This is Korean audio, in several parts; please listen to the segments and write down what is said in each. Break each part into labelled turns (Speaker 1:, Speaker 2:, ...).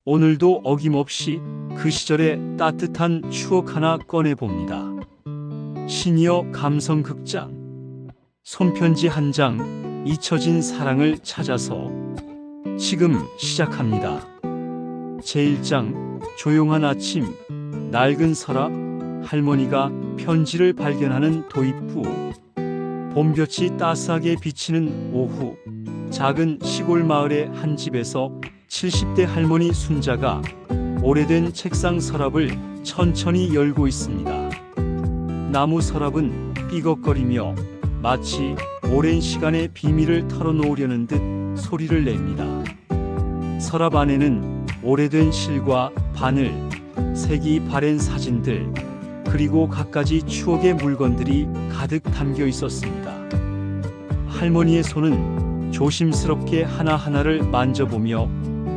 Speaker 1: 오늘도 어김없이 그 시절의 따뜻한 추억 하나 꺼내봅니다. 시니어 감성극장 손편지 한 장, 잊혀진 사랑을 찾아서 지금 시작합니다. 제1장 조용한 아침, 낡은 서랍, 할머니가 편지를 발견하는 도입부. 봄볕이 따스하게 비치는 오후, 작은 시골 마을의 한 집에서 70대 할머니 순자가 오래된 책상 서랍을 천천히 열고 있습니다. 나무 서랍은 삐걱거리며 마치 오랜 시간의 비밀을 털어놓으려는 듯 소리를 냅니다. 서랍 안에는 오래된 실과 바늘, 색이 바랜 사진들, 그리고 갖가지 추억의 물건들이 가득 담겨 있었습니다. 할머니의 손은 조심스럽게 하나하나를 만져보며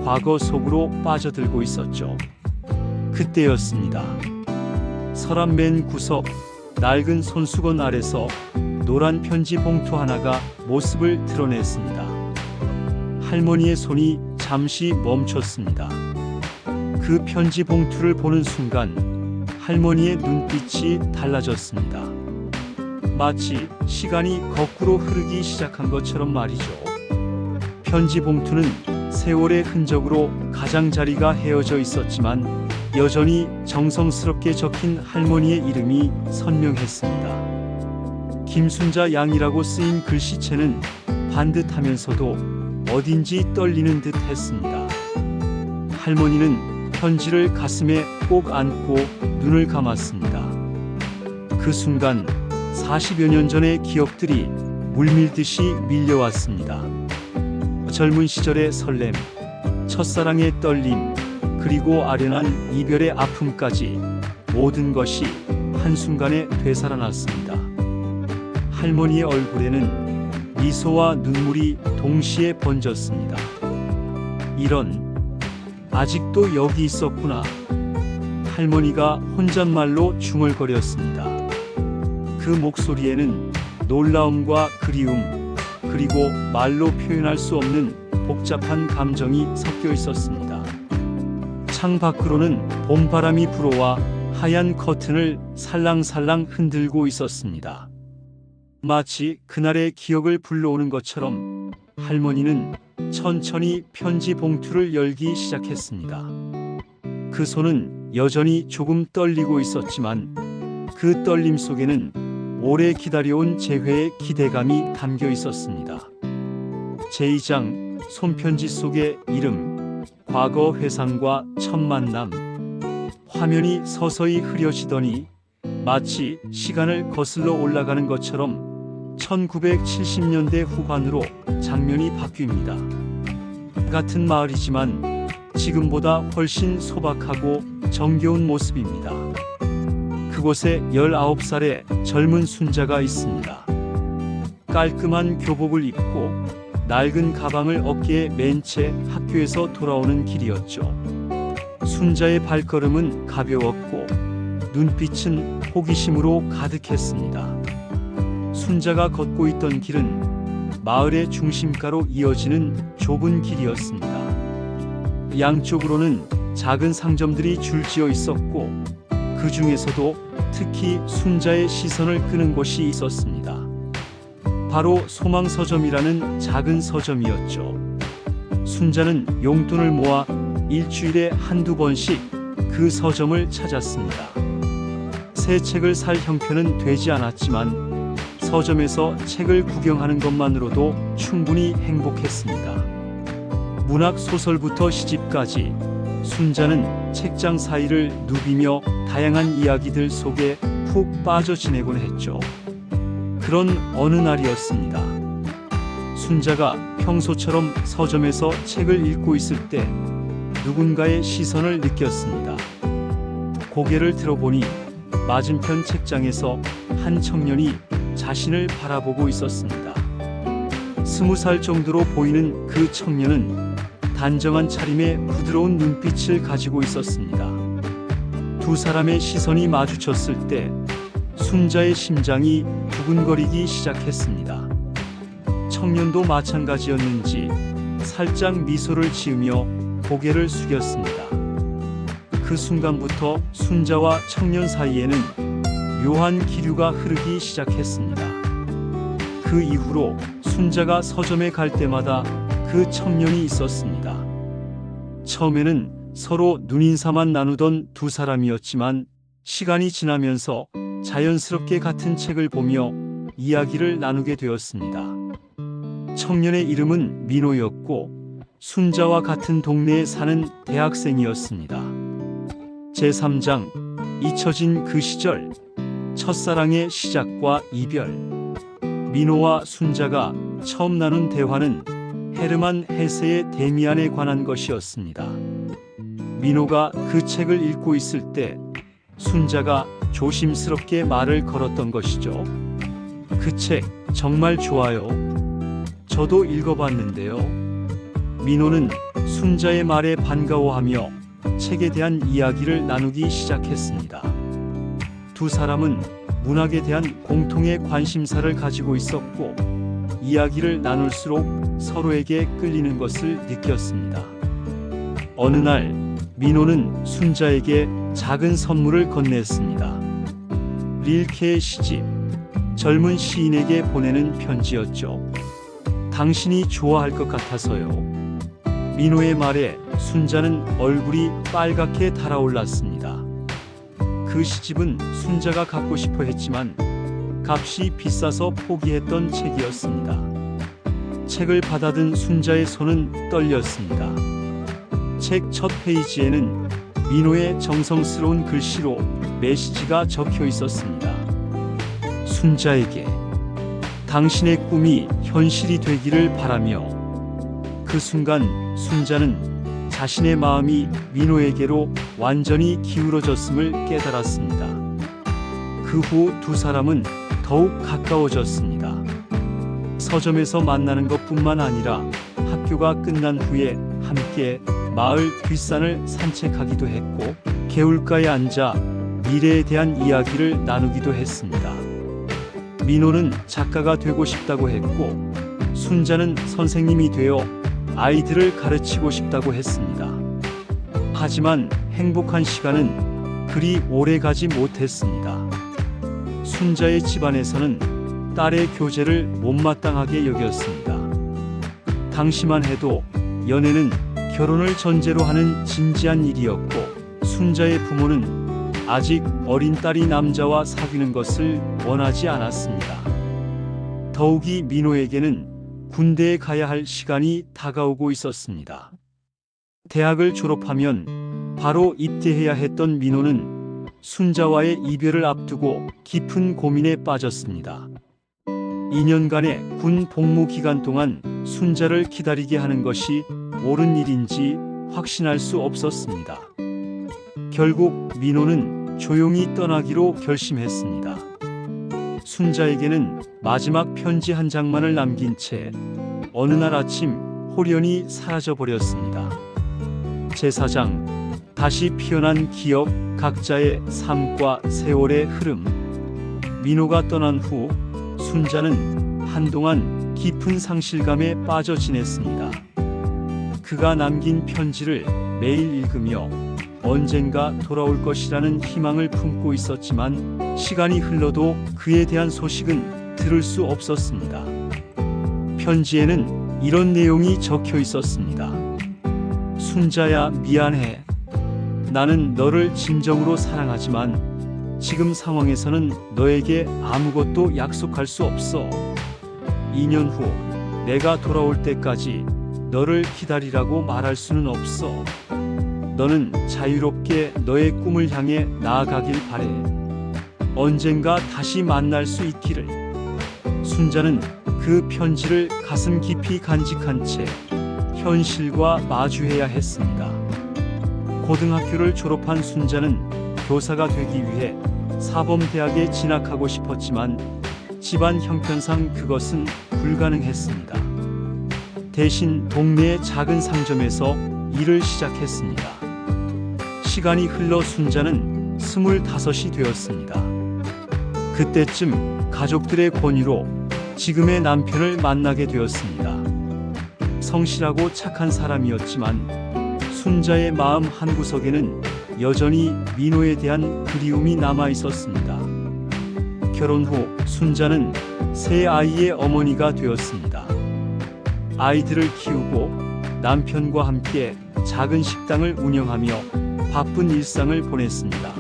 Speaker 1: 과거 속으로 빠져들고 있었죠. 그때였습니다. 서랍 맨 구석, 낡은 손수건 아래서 노란 편지 봉투 하나가 모습을 드러냈습니다. 할머니의 손이 잠시 멈췄습니다. 그 편지 봉투를 보는 순간 할머니의 눈빛이 달라졌습니다. 마치 시간이 거꾸로 흐르기 시작한 것처럼 말이죠. 편지 봉투는 세월의 흔적으로 가장자리가 헤어져 있었지만 여전히 정성스럽게 적힌 할머니의 이름이 선명했습니다. 김순자 양이라고 쓰인 글씨체는 반듯하면서도 어딘지 떨리는 듯 했습니다. 할머니는 편지를 가슴에 꼭 안고 눈을 감았습니다. 그 순간 40여 년 전의 기억들이 물밀듯이 밀려왔습니다. 젊은 시절의 설렘, 첫사랑의 떨림, 그리고 아련한 이별의 아픔까지 모든 것이 한순간에 되살아났습니다. 할머니의 얼굴에는 미소와 눈물이 동시에 번졌습니다. 이런, 아직도 여기 있었구나. 할머니가 혼잣말로 중얼거렸습니다. 그 목소리에는 놀라움과 그리움, 그리고 말로 표현할 수 없는 복잡한 감정이 섞여 있었습니다. 창 밖으로는 봄바람이 불어와 하얀 커튼을 살랑살랑 흔들고 있었습니다. 마치 그날의 기억을 불러오는 것처럼 할머니는 천천히 편지 봉투를 열기 시작했습니다. 그 손은 여전히 조금 떨리고 있었지만 그 떨림 속에는 오래 기다려온 재회의 기대감이 담겨 있었습니다. 제2장 손편지 속의 이름, 과거 회상과 첫 만남. 화면이 서서히 흐려지더니 마치 시간을 거슬러 올라가는 것처럼 1970년대 후반으로 장면이 바뀝니다. 같은 마을이지만 지금보다 훨씬 소박하고 정겨운 모습입니다. 그곳에 19살의 젊은 순자가 있습니다. 깔끔한 교복을 입고 낡은 가방을 어깨에 맨 채 학교에서 돌아오는 길이었죠. 순자의 발걸음은 가벼웠고 눈빛은 호기심으로 가득했습니다. 순자가 걷고 있던 길은 마을의 중심가로 이어지는 좁은 길이었습니다. 양쪽으로는 작은 상점들이 줄지어 있었고 그 중에서도 특히 순자의 시선을 끄는 곳이 있었습니다. 바로 소망서점이라는 작은 서점이었죠. 순자는 용돈을 모아 일주일에 한두 번씩 그 서점을 찾았습니다. 새 책을 살 형편은 되지 않았지만 서점에서 책을 구경하는 것만으로도 충분히 행복했습니다. 문학 소설부터 시집까지 순자는 책장 사이를 누비며 다양한 이야기들 속에 푹 빠져 지내곤 했죠. 그런 어느 날이었습니다. 순자가 평소처럼 서점에서 책을 읽고 있을 때 누군가의 시선을 느꼈습니다. 고개를 들어보니 맞은편 책장에서 한 청년이 자신을 바라보고 있었습니다. 20살 정도로 보이는 그 청년은 단정한 차림에 부드러운 눈빛을 가지고 있었습니다. 두 사람의 시선이 마주쳤을 때 순자의 심장이 두근거리기 시작했습니다. 청년도 마찬가지였는지 살짝 미소를 지으며 고개를 숙였습니다. 그 순간부터 순자와 청년 사이에는 묘한 기류가 흐르기 시작했습니다. 그 이후로 순자가 서점에 갈 때마다 그 청년이 있었습니다. 처음에는 서로 눈인사만 나누던 두 사람이었지만 시간이 지나면서 자연스럽게 같은 책을 보며 이야기를 나누게 되었습니다. 청년의 이름은 민호였고 순자와 같은 동네에 사는 대학생이었습니다. 제3장 잊혀진 그 시절, 첫사랑의 시작과 이별. 민호와 순자가 처음 나눈 대화는 헤르만 헤세의 데미안에 관한 것이었습니다. 민호가 그 책을 읽고 있을 때 순자가 조심스럽게 말을 걸었던 것이죠. 그 책 정말 좋아요. 저도 읽어봤는데요. 민호는 순자의 말에 반가워하며 책에 대한 이야기를 나누기 시작했습니다. 두 사람은 문학에 대한 공통의 관심사를 가지고 있었고 이야기를 나눌수록 서로에게 끌리는 것을 느꼈습니다. 어느 날 민호는 순자에게 작은 선물을 건넸습니다. 릴케의 시집, 젊은 시인에게 보내는 편지였죠. 당신이 좋아할 것 같아서요. 민호의 말에 순자는 얼굴이 빨갛게 달아올랐습니다. 그 시집은 순자가 갖고 싶어 했지만 값이 비싸서 포기했던 책이었습니다. 책을 받아든 순자의 손은 떨렸습니다. 책 첫 페이지에는 민호의 정성스러운 글씨로 메시지가 적혀 있었습니다. 순자에게 당신의 꿈이 현실이 되기를 바라며. 그 순간 순자는 자신의 마음이 민호에게로 완전히 기울어졌음을 깨달았습니다. 그 후 두 사람은 더욱 가까워졌습니다. 서점에서 만나는 것뿐만 아니라 학교가 끝난 후에 함께 마을 뒷산을 산책하기도 했고 개울가에 앉아 미래에 대한 이야기를 나누기도 했습니다. 민호는 작가가 되고 싶다고 했고 순자는 선생님이 되어 아이들을 가르치고 싶다고 했습니다. 하지만 행복한 시간은 그리 오래 가지 못했습니다. 순자의 집안에서는 딸의 교제를 못마땅하게 여겼습니다. 당시만 해도 연애는 결혼을 전제로 하는 진지한 일이었고 순자의 부모는 아직 어린 딸이 남자와 사귀는 것을 원하지 않았습니다. 더욱이 민호에게는 군대에 가야 할 시간이 다가오고 있었습니다. 대학을 졸업하면 바로 입대해야 했던 민호는 순자와의 이별을 앞두고 깊은 고민에 빠졌습니다. 2년간의 군 복무 기간 동안 순자를 기다리게 하는 것이 옳은 일인지 확신할 수 없었습니다. 결국 민호는 조용히 떠나기로 결심했습니다. 순자에게는 마지막 편지 한 장만을 남긴 채 어느 날 아침 홀연히 사라져 버렸습니다. 제4장 다시 피어난 기억, 각자의 삶과 세월의 흐름. 민호가 떠난 후 순자는 한동안 깊은 상실감에 빠져 지냈습니다. 그가 남긴 편지를 매일 읽으며 언젠가 돌아올 것이라는 희망을 품고 있었지만 시간이 흘러도 그에 대한 소식은 들을 수 없었습니다. 편지에는 이런 내용이 적혀 있었습니다. 순자야, 미안해. 나는 너를 진정으로 사랑하지만 지금 상황에서는 너에게 아무것도 약속할 수 없어. 2년 후 내가 돌아올 때까지 너를 기다리라고 말할 수는 없어. 너는 자유롭게 너의 꿈을 향해 나아가길 바래. 언젠가 다시 만날 수 있기를. 순자는 그 편지를 가슴 깊이 간직한 채 현실과 마주해야 했습니다. 고등학교를 졸업한 순자는 교사가 되기 위해 사범대학에 진학하고 싶었지만 집안 형편상 그것은 불가능했습니다. 대신 동네의 작은 상점에서 일을 시작했습니다. 시간이 흘러 순자는 25이 되었습니다. 그때쯤 가족들의 권유로 지금의 남편을 만나게 되었습니다. 성실하고 착한 사람이었지만 순자의 마음 한구석에는 여전히 민호에 대한 그리움이 남아 있었습니다. 결혼 후 순자는 세 아이의 어머니가 되었습니다. 아이들을 키우고 남편과 함께 작은 식당을 운영하며 바쁜 일상을 보냈습니다.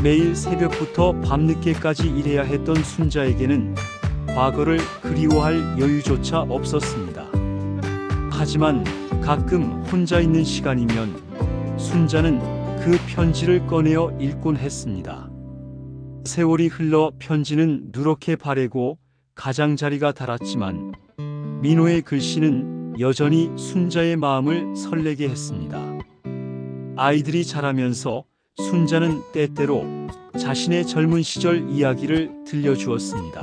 Speaker 1: 매일 새벽부터 밤늦게까지 일해야 했던 순자에게는 과거를 그리워할 여유조차 없었습니다. 하지만 가끔 혼자 있는 시간이면 순자는 그 편지를 꺼내어 읽곤 했습니다. 세월이 흘러 편지는 누렇게 바래고 가장자리가 닳았지만 민호의 글씨는 여전히 순자의 마음을 설레게 했습니다. 아이들이 자라면서 순자는 때때로 자신의 젊은 시절 이야기를 들려주었습니다.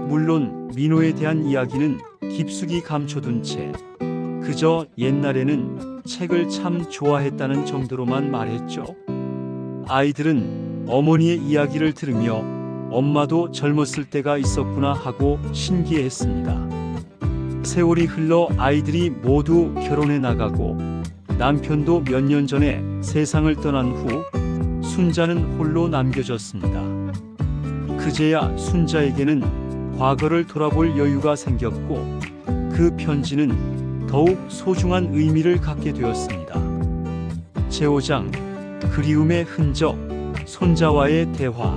Speaker 1: 물론 민호에 대한 이야기는 깊숙이 감춰둔 채 그저 옛날에는 책을 참 좋아했다는 정도로만 말했죠. 아이들은 어머니의 이야기를 들으며 엄마도 젊었을 때가 있었구나 하고 신기해했습니다. 세월이 흘러 아이들이 모두 결혼해 나가고 남편도 몇 년 전에 세상을 떠난 후 순자는 홀로 남겨졌습니다. 그제야 순자에게는 과거를 돌아볼 여유가 생겼고 그 편지는 더욱 소중한 의미를 갖게 되었습니다. 제5장 그리움의 흔적, 손자와의 대화.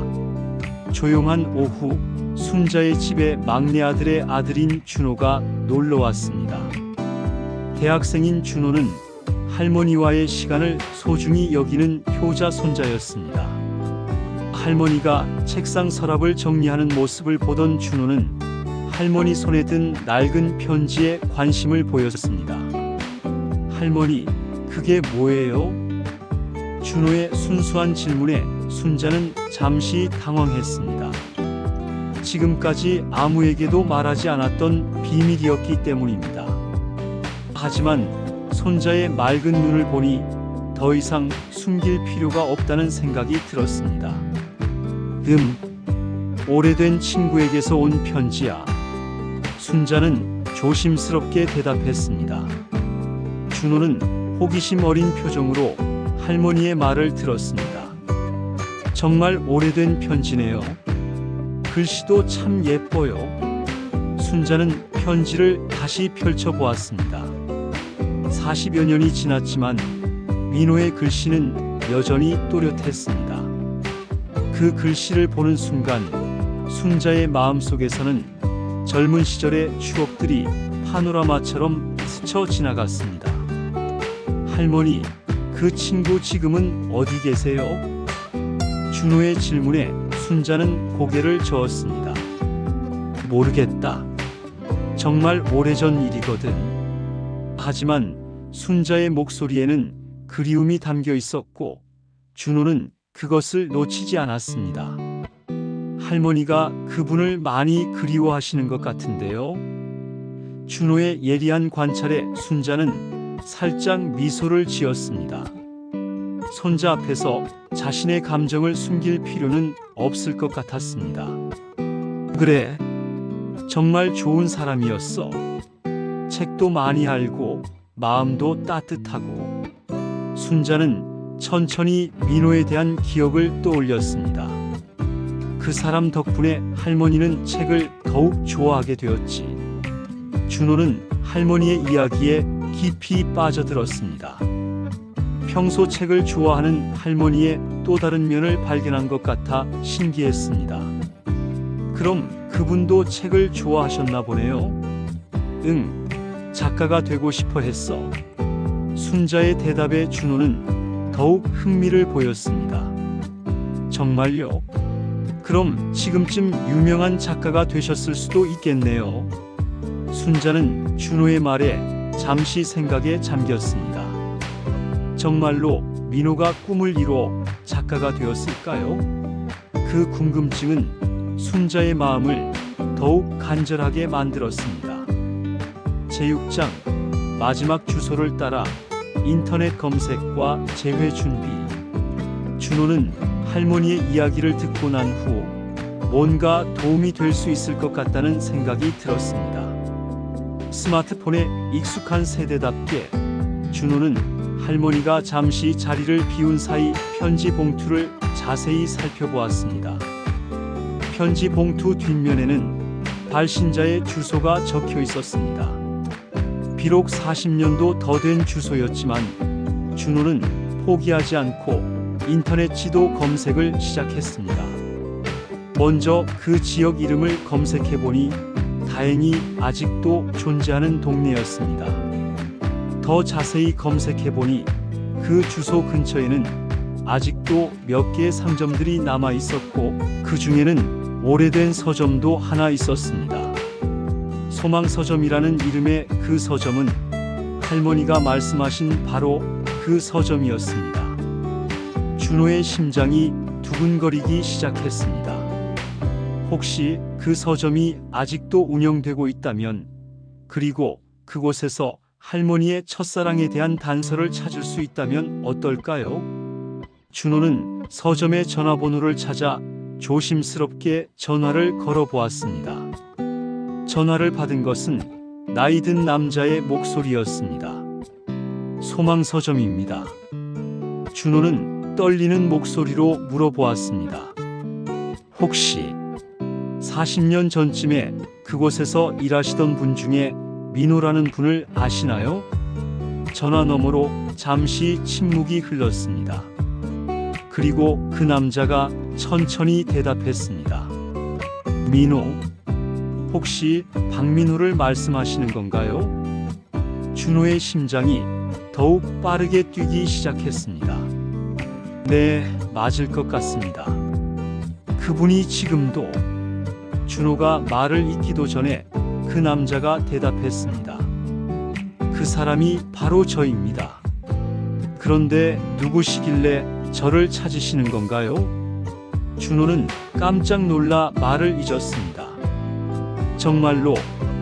Speaker 1: 조용한 오후 순자의 집에 막내 아들의 아들인 준호가 놀러 왔습니다. 대학생인 준호는 할머니와의 시간을 소중히 여기는 효자 손자였습니다. 할머니가 책상 서랍을 정리하는 모습을 보던 준호는 할머니 손에 든 낡은 편지에 관심을 보였습니다. 할머니, 그게 뭐예요? 준호의 순수한 질문에 순자는 잠시 당황했습니다. 지금까지 아무에게도 말하지 않았던 비밀이었기 때문입니다. 하지만 손자의 맑은 눈을 보니 더 이상 숨길 필요가 없다는 생각이 들었습니다. 오래된 친구에게서 온 편지야. 순자는 조심스럽게 대답했습니다. 준호는 호기심 어린 표정으로 할머니의 말을 들었습니다. 정말 오래된 편지네요. 글씨도 참 예뻐요. 순자는 편지를 다시 펼쳐보았습니다. 40여 년이 지났지만 민호의 글씨는 여전히 또렷했습니다. 그 글씨를 보는 순간 순자의 마음속에서는 젊은 시절의 추억들이 파노라마처럼 스쳐 지나갔습니다. 할머니, 그 친구 지금은 어디 계세요? 준호의 질문에 순자는 고개를 저었습니다. 모르겠다. 정말 오래전 일이거든. 하지만 순자의 목소리에는 그리움이 담겨 있었고 준호는 그것을 놓치지 않았습니다. 할머니가 그분을 많이 그리워하시는 것 같은데요. 준호의 예리한 관찰에 순자는 살짝 미소를 지었습니다. 손자 앞에서 자신의 감정을 숨길 필요는 없을 것 같았습니다. 그래, 정말 좋은 사람이었어. 책도 많이 알고 마음도 따뜻하고. 순자는 천천히 민호에 대한 기억을 떠올렸습니다. 그 사람 덕분에 할머니는 책을 더욱 좋아하게 되었지. 준호는 할머니의 이야기에 깊이 빠져들었습니다. 평소 책을 좋아하는 할머니의 또 다른 면을 발견한 것 같아 신기했습니다. 그럼 그분도 책을 좋아하셨나 보네요. 작가가 되고 싶어 했어. 순자의 대답에 준호는 더욱 흥미를 보였습니다. 정말요? 그럼 지금쯤 유명한 작가가 되셨을 수도 있겠네요. 순자는 준호의 말에 잠시 생각에 잠겼습니다. 정말로 민호가 꿈을 이루어 작가가 되었을까요? 그 궁금증은 순자의 마음을 더욱 간절하게 만들었습니다. 제6장 마지막 주소를 따라 인터넷 검색과 재회 준비. 준호는 할머니의 이야기를 듣고 난 후 뭔가 도움이 될 수 있을 것 같다는 생각이 들었습니다. 스마트폰에 익숙한 세대답게 준호는 할머니가 잠시 자리를 비운 사이 편지 봉투를 자세히 살펴보았습니다. 편지 봉투 뒷면에는 발신자의 주소가 적혀 있었습니다. 비록 40년도 더 된 주소였지만 준호는 포기하지 않고 인터넷 지도 검색을 시작했습니다. 먼저 그 지역 이름을 검색해보니 다행히 아직도 존재하는 동네였습니다. 더 자세히 검색해보니 그 주소 근처에는 아직도 몇 개의 상점들이 남아 있었고 그 중에는 오래된 서점도 하나 있었습니다. 소망서점이라는 이름의 그 서점은 할머니가 말씀하신 바로 그 서점이었습니다. 준호의 심장이 두근거리기 시작했습니다. 혹시 그 서점이 아직도 운영되고 있다면, 그리고 그곳에서 할머니의 첫사랑에 대한 단서를 찾을 수 있다면 어떨까요? 준호는 서점의 전화번호를 찾아 조심스럽게 전화를 걸어보았습니다. 전화를 받은 것은 나이 든 남자의 목소리였습니다. 소망서점입니다. 준호는 떨리는 목소리로 물어보았습니다. 혹시 40년 전쯤에 그곳에서 일하시던 분 중에 민호라는 분을 아시나요? 전화 너머로 잠시 침묵이 흘렀습니다. 그리고 그 남자가 천천히 대답했습니다. 민호, 혹시 박민호를 말씀하시는 건가요? 준호의 심장이 더욱 빠르게 뛰기 시작했습니다. 네, 맞을 것 같습니다. 그분이 지금도... 준호가 말을 잇기도 전에 그 남자가 대답했습니다. 그 사람이 바로 저입니다. 그런데 누구시길래 저를 찾으시는 건가요? 준호는 깜짝 놀라 말을 잊었습니다. 정말로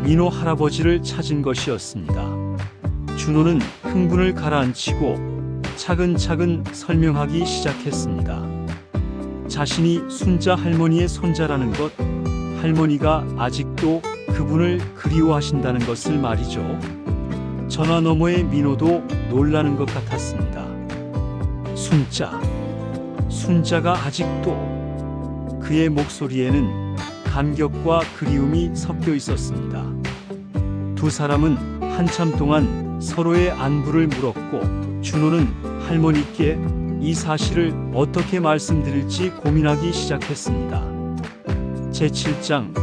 Speaker 1: 민호 할아버지를 찾은 것이었습니다. 준호는 흥분을 가라앉히고 차근차근 설명하기 시작했습니다. 자신이 순자 할머니의 손자라는 것, 할머니가 아직도 그분을 그리워하신다는 것을 말이죠. 전화 너머의 민호도 놀라는 것 같았습니다. 순자가 아직도... 그의 목소리에는 감격과 그리움이 섞여 있었습니다. 두 사람은 한참 동안 서로의 안부를 물었고 준호는 할머니께 이 사실을 어떻게 말씀드릴지 고민하기 시작했습니다. 제7장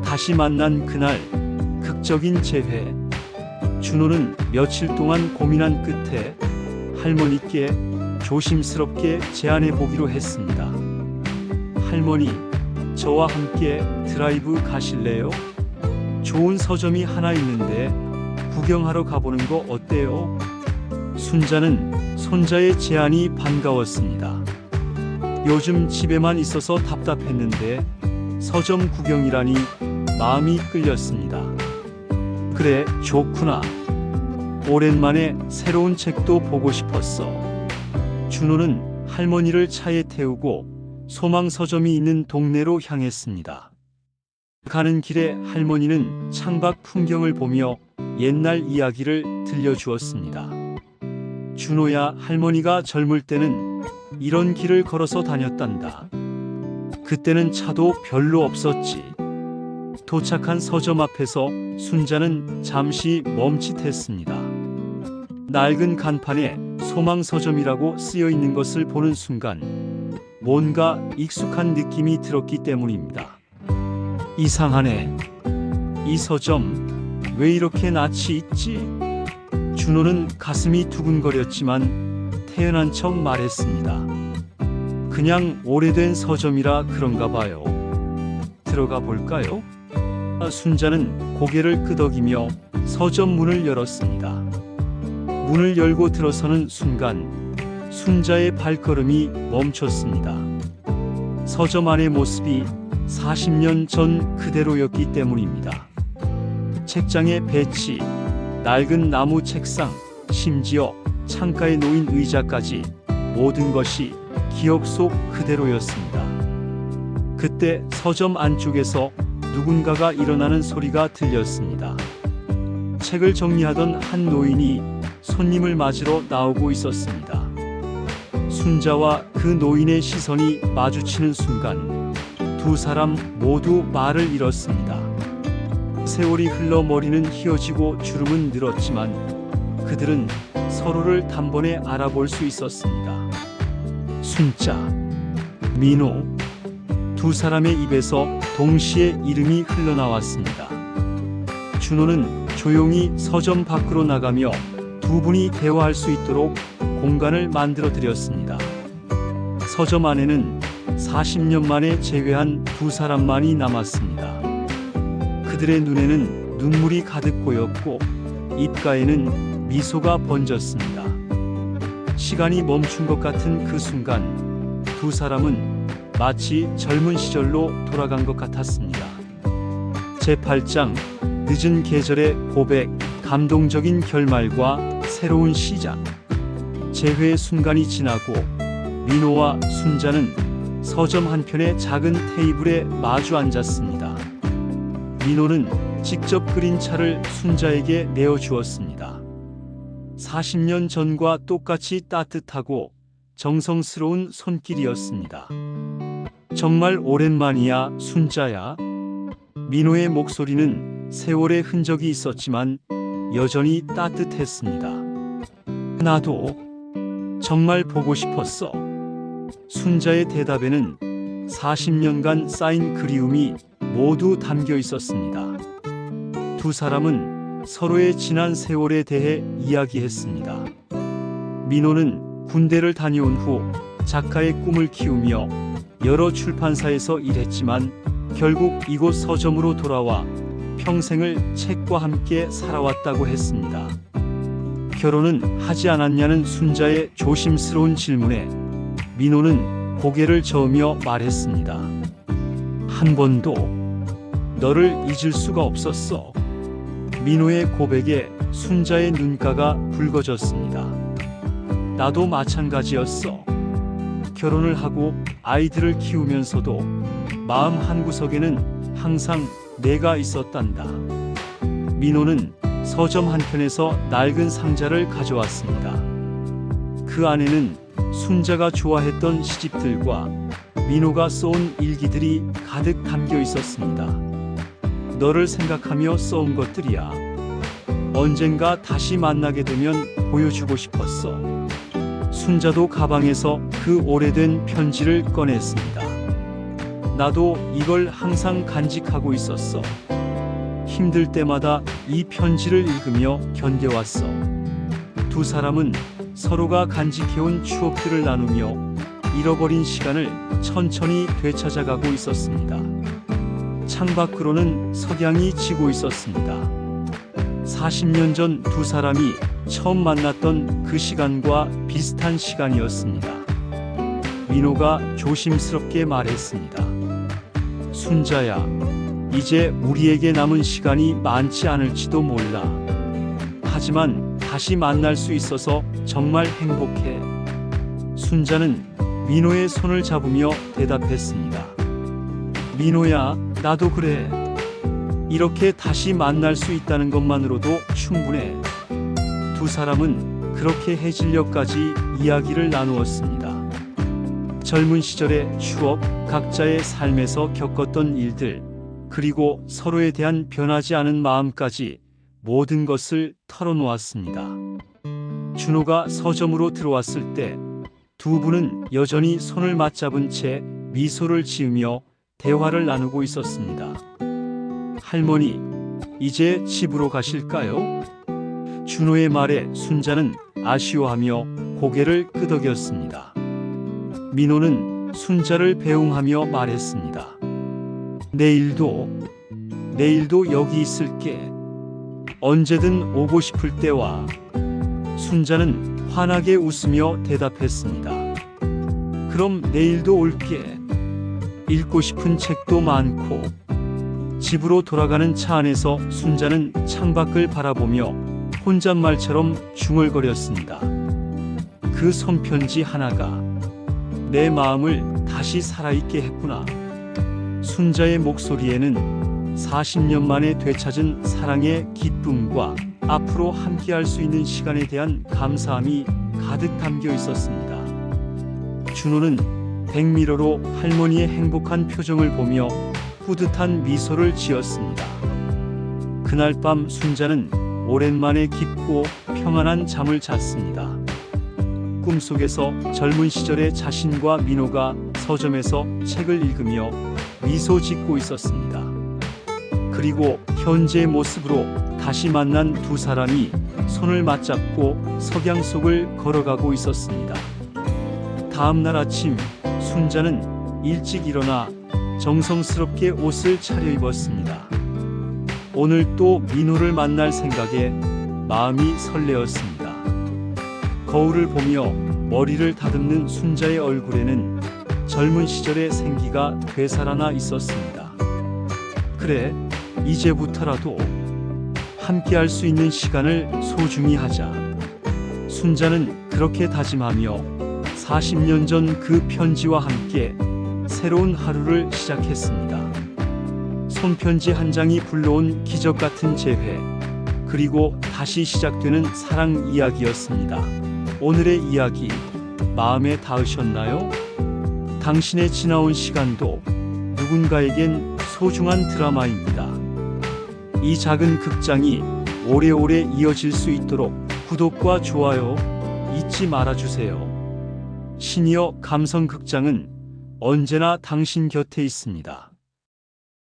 Speaker 1: 다시 만난 그날, 극적인 재회. 준호는 며칠 동안 고민한 끝에 할머니께 조심스럽게 제안해 보기로 했습니다. 할머니, 저와 함께 드라이브 가실래요? 좋은 서점이 하나 있는데 구경하러 가보는 거 어때요? 순자는 손자의 제안이 반가웠습니다. 요즘 집에만 있어서 답답했는데 서점 구경이라니 마음이 끌렸습니다. 그래, 좋구나. 오랜만에 새로운 책도 보고 싶었어. 준호는 할머니를 차에 태우고 소망서점이 있는 동네로 향했습니다. 가는 길에 할머니는 창밖 풍경을 보며 옛날 이야기를 들려주었습니다. 준호야, 할머니가 젊을 때는 이런 길을 걸어서 다녔단다. 그때는 차도 별로 없었지. 도착한 서점 앞에서 순자는 잠시 멈칫했습니다. 낡은 간판에 소망서점이라고 쓰여 있는 것을 보는 순간 뭔가 익숙한 느낌이 들었기 때문입니다. 이상하네. 이 서점 왜 이렇게 낯이 있지? 준호는 가슴이 두근거렸지만 태연한 척 말했습니다. 그냥 오래된 서점이라 그런가 봐요. 들어가 볼까요? 순자는 고개를 끄덕이며 서점 문을 열었습니다. 문을 열고 들어서는 순간 순자의 발걸음이 멈췄습니다. 서점 안의 모습이 40년 전 그대로였기 때문입니다. 책장의 배치, 낡은 나무 책상, 심지어 창가에 놓인 의자까지 모든 것이 기억 속 그대로였습니다. 그때 서점 안쪽에서 누군가가 일어나는 소리가 들렸습니다. 책을 정리하던 한 노인이 손님을 맞으러 나오고 있었습니다. 순자와 그 노인의 시선이 마주치는 순간 두 사람 모두 말을 잃었습니다. 세월이 흘러 머리는 휘어지고 주름은 늘었지만 그들은 서로를 단번에 알아볼 수 있었습니다. 순자, 민호, 두 사람의 입에서 동시에 이름이 흘러나왔습니다. 준호는 조용히 서점 밖으로 나가며 두 분이 대화할 수 있도록 공간을 만들어 드렸습니다. 서점 안에는 40년 만에 재회한 두 사람만이 남았습니다. 그들의 눈에는 눈물이 가득 고였고 입가에는 미소가 번졌습니다. 시간이 멈춘 것 같은 그 순간 두 사람은 마치 젊은 시절로 돌아간 것 같았습니다. 제8장 늦은 계절의 고백, 감동적인 결말과 새로운 시작. 재회의 순간이 지나고 민호와 순자는 서점 한편의 작은 테이블에 마주 앉았습니다. 민호는 직접 끓인 차를 순자에게 내어주었습니다. 40년 전과 똑같이 따뜻하고 정성스러운 손길이었습니다. 정말 오랜만이야, 순자야. 민호의 목소리는 세월의 흔적이 있었지만 여전히 따뜻했습니다. 나도 정말 보고 싶었어. 순자의 대답에는 40년간 쌓인 그리움이 모두 담겨 있었습니다. 두 사람은 서로의 지난 세월에 대해 이야기했습니다. 민호는 군대를 다녀온 후 작가의 꿈을 키우며 여러 출판사에서 일했지만 결국 이곳 서점으로 돌아와 평생을 책과 함께 살아왔다고 했습니다. 결혼은 하지 않았냐는 순자의 조심스러운 질문에 민호는 고개를 저으며 말했습니다. 한 번도 너를 잊을 수가 없었어. 민호의 고백에 순자의 눈가가 붉어졌습니다. 나도 마찬가지였어. 결혼을 하고 아이들을 키우면서도 마음 한구석에는 항상 내가 있었단다. 민호는 서점 한편에서 낡은 상자를 가져왔습니다. 그 안에는 순자가 좋아했던 시집들과 민호가 써온 일기들이 가득 담겨 있었습니다. 너를 생각하며 써온 것들이야. 언젠가 다시 만나게 되면 보여주고 싶었어. 순자도 가방에서 그 오래된 편지를 꺼냈습니다. 나도 이걸 항상 간직하고 있었어. 힘들 때마다 이 편지를 읽으며 견뎌왔어. 두 사람은 서로가 간직해온 추억들을 나누며 잃어버린 시간을 천천히 되찾아가고 있었습니다. 창밖으로는 석양이 지고 있었습니다. 40년 전 두 사람이 처음 만났던 그 시간과 비슷한 시간이었습니다. 민호가 조심스럽게 말했습니다. 순자야, 이제 우리에게 남은 시간이 많지 않을지도 몰라. 하지만 다시 만날 수 있어서 정말 행복해. 순자는 민호의 손을 잡으며 대답했습니다. 민호야, 나도 그래. 이렇게 다시 만날 수 있다는 것만으로도 충분해. 두 사람은 그렇게 해질녘까지 이야기를 나누었습니다. 젊은 시절의 추억, 각자의 삶에서 겪었던 일들, 그리고 서로에 대한 변하지 않은 마음까지 모든 것을 털어놓았습니다. 준호가 서점으로 들어왔을 때 두 분은 여전히 손을 맞잡은 채 미소를 지으며 대화를 나누고 있었습니다. 할머니, 이제 집으로 가실까요? 준호의 말에 순자는 아쉬워하며 고개를 끄덕였습니다. 민호는 순자를 배웅하며 말했습니다. 내일도 여기 있을게. 언제든 오고 싶을 때 와. 순자는 환하게 웃으며 대답했습니다. 그럼 내일도 올게. 읽고 싶은 책도 많고. 집으로 돌아가는 차 안에서 순자는 창밖을 바라보며 혼잣말처럼 중얼거렸습니다. 그 손편지 하나가 내 마음을 다시 살아있게 했구나. 순자의 목소리에는 40년 만에 되찾은 사랑의 기쁨과 앞으로 함께할 수 있는 시간에 대한 감사함이 가득 담겨 있었습니다. 준호는 백미러로 할머니의 행복한 표정을 보며 뿌듯한 미소를 지었습니다. 그날 밤 순자는 오랜만에 깊고 평안한 잠을 잤습니다. 꿈속에서 젊은 시절의 자신과 민호가 서점에서 책을 읽으며 미소 짓고 있었습니다. 그리고 현재의 모습으로 다시 만난 두 사람이 손을 맞잡고 석양 속을 걸어가고 있었습니다. 다음 날 아침 순자는 일찍 일어나 정성스럽게 옷을 차려입었습니다. 오늘 또 민호를 만날 생각에 마음이 설레었습니다. 거울을 보며 머리를 다듬는 순자의 얼굴에는 젊은 시절의 생기가 되살아나 있었습니다. 그래, 이제부터라도 함께할 수 있는 시간을 소중히 하자. 순자는 그렇게 다짐하며 40년 전 그 편지와 함께 새로운 하루를 시작했습니다. 손편지 한 장이 불러온 기적 같은 재회, 그리고 다시 시작되는 사랑 이야기였습니다. 오늘의 이야기 마음에 닿으셨나요? 당신의 지나온 시간도 누군가에겐 소중한 드라마입니다. 이 작은 극장이 오래오래 이어질 수 있도록 구독과 좋아요 잊지 말아주세요. 시니어 감성극장은 언제나 당신 곁에 있습니다.